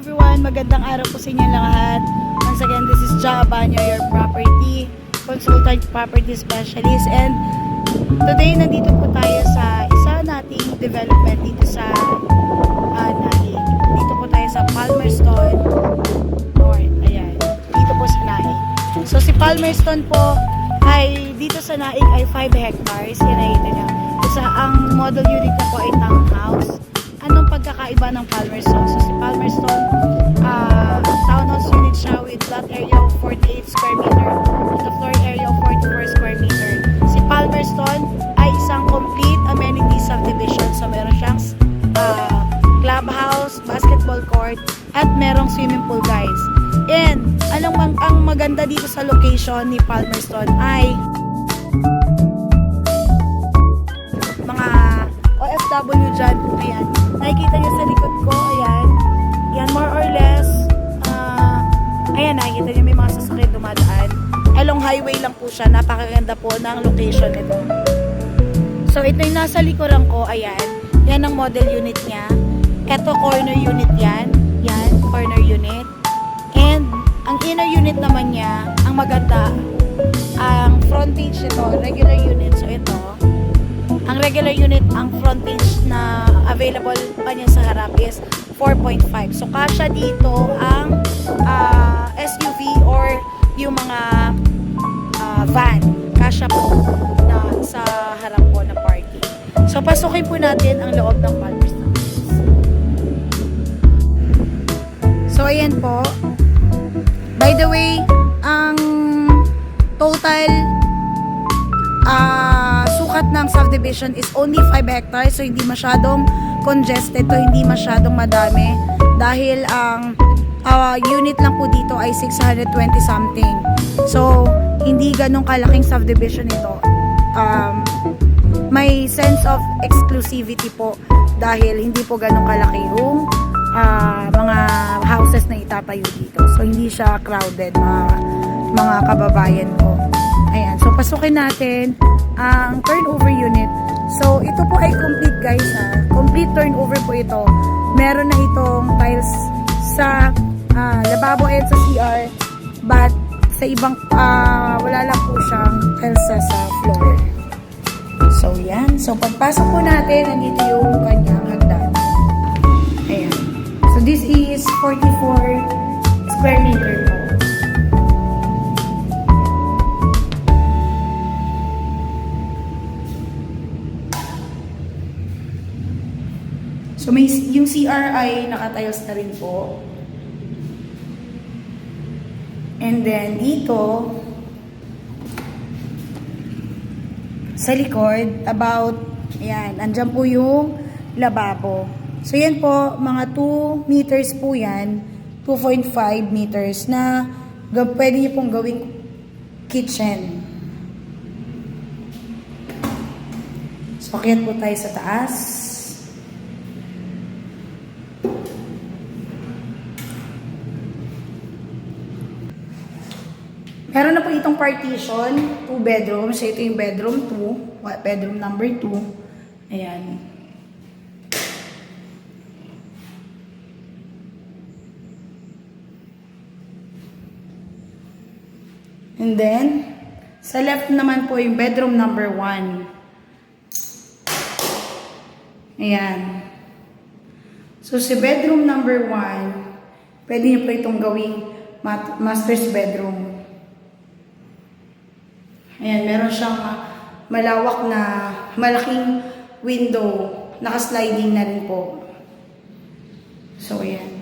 everyone! Magandang araw po sa inyo lahat. Once again, this is Ja Abanyo, your property consultant, property specialist. And today, nandito po tayo sa isa nating development dito sa Naik. Dito po tayo sa Palmerston North. Ayan. Dito po sa Naik. So, si Palmerston po ay dito sa Naik ay 5 hectares. Yan nakita niya. Ang model unit na po ay townhouse. Anong pagkakaiba ng Palmerston? So, si Palmerston, townhouse unit siya with lot area of 48 square meter at the floor area of 44 square meter. Si Palmerston ay isang complete amenity subdivision. So, meron siyang clubhouse, basketball court, at merong swimming pool, guys. And, ang maganda dito sa location ni Palmerston ay mga OFW dyan. Ayan. Nakikita niyo sa likod ko. Ayan. Yan, more or less. Ayan, nakikita niyo may mga sasakyan dumadaan. Along highway lang po siya. Napakaganda po ng location nito. So, ito yung nasa likuran ko. Ayan. Yan ang model unit niya. Ito, corner unit yan. Yan, corner unit. And, ang inner unit naman niya, ang maganda, ang frontage ito, regular unit. So, ito, ang regular unit, ang frontage na available pa niya sa harap is 4.5. So, kasya dito ang SUV or yung mga van. Kasya po na sa harap po na parking. So, pasukin po natin ang loob ng Palmerston. So, ayan po. By the way, ang total sukat ng subdivision is only 5 hectares. So, hindi masyadong congested to, hindi masyadong madami. Dahil ang unit lang po dito ay 620 something. So, hindi ganong kalaking subdivision ito. May sense of exclusivity po dahil hindi po ganong kalaki yung mga houses na itatayo dito. So, hindi siya crowded, mga kababayan ko. Ayan. So, pasukin natin ang turnover unit. So, ito po ay complete, guys. Complete turnover po ito. Meron na itong tiles sa lababo and sa CR. But, sa ibang, wala lang po siyang tiles sa floor. So, yan. So, pagpasok po natin, nandito yung kanyang hagdan. Ayan. So, this is 44 square meter po. So, yung CR ay nakatiles na rin po. And then, dito, sa likod, ayan, andyan po yung lababo. So, yan po, mga 2 meters po yan, 2.5 meters na pwede nyo pong gawing kitchen. So, akyat po tayo sa taas. Meron na po itong partition, 2 bedrooms. So, ito yung bedroom 2, bedroom number 2. Ayan. And then, sa left naman po yung bedroom number 1. Ayan. So, sa bedroom number 1, pwede nyo po itong gawing master's bedroom. Ayan, meron siyang malawak na malaking window, naka-sliding na rin po. So, ayan.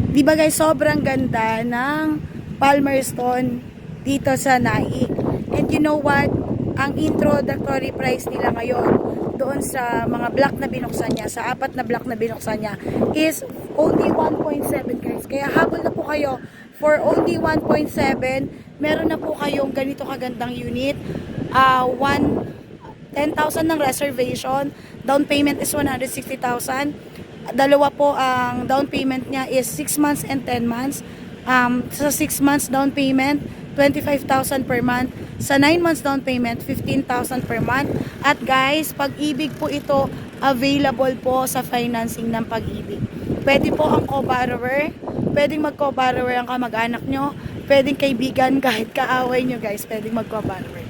Diba guys, sobrang ganda ng Palmerston dito sa Naik. And you know what? Ang introductory price nila ngayon doon sa mga block na binuksan niya, sa 4 na block na binuksan niya, is only 1.7 guys. Kaya habol na po kayo For only 1.7, meron na po kayong ganito kagandang unit. 10,000 ng reservation. Down payment is 160,000. Dalawa po ang down payment niya is 6 months and 10 months. Sa 6 months down payment, 25,000 per month. Sa 9 months down payment, 15,000 per month. At guys, Pag-ibig po ito, available po sa financing ng Pag-ibig. Pwede po ang co-borrower, pwedeng mag-co-borrower ang kamag-anak nyo, pwedeng kaibigan, kahit kaaway nyo guys, pwedeng mag-co-borrower.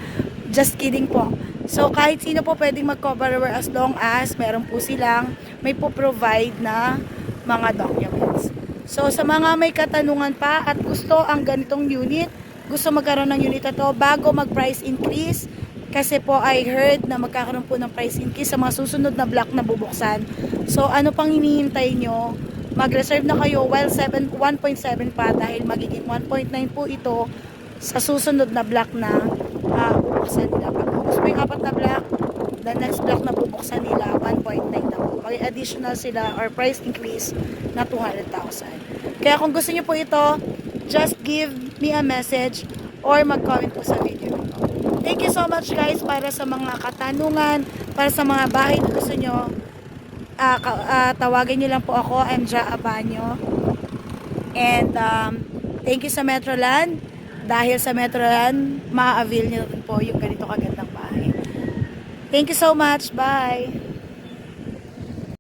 Just kidding po. So, kahit sino po pwedeng mag-co-borrower as long as meron po silang may po-provide na mga documents. So, sa mga may katanungan pa at gusto ang ganitong unit, gusto magkaroon ng unit na to bago mag-price increase, kasi po I heard na magkakaroon po ng price increase sa mga susunod na block na bubuksan. So, ano pang hinihintay nyo? Mag-reserve na kayo while 1.7 pa dahil magiging 1.9 po ito sa susunod na block na bubuksan nila. Pag bubuksan po yung 4 na block, the next block na bubuksan nila, 1.9 na po. May additional sila or price increase na 200,000. Kaya kung gusto niyo po ito, just give me a message or mag-comment po sa video nito. Thank you so much guys para sa mga katanungan, para sa mga bahay na gusto nyo. Tawagin nyo lang po ako, I'm Ja Abanyo. And thank you sa Metroland. Dahil sa Metroland, ma-avail nyo rin po yung ganito kagandang bahay. Thank you so much. Bye!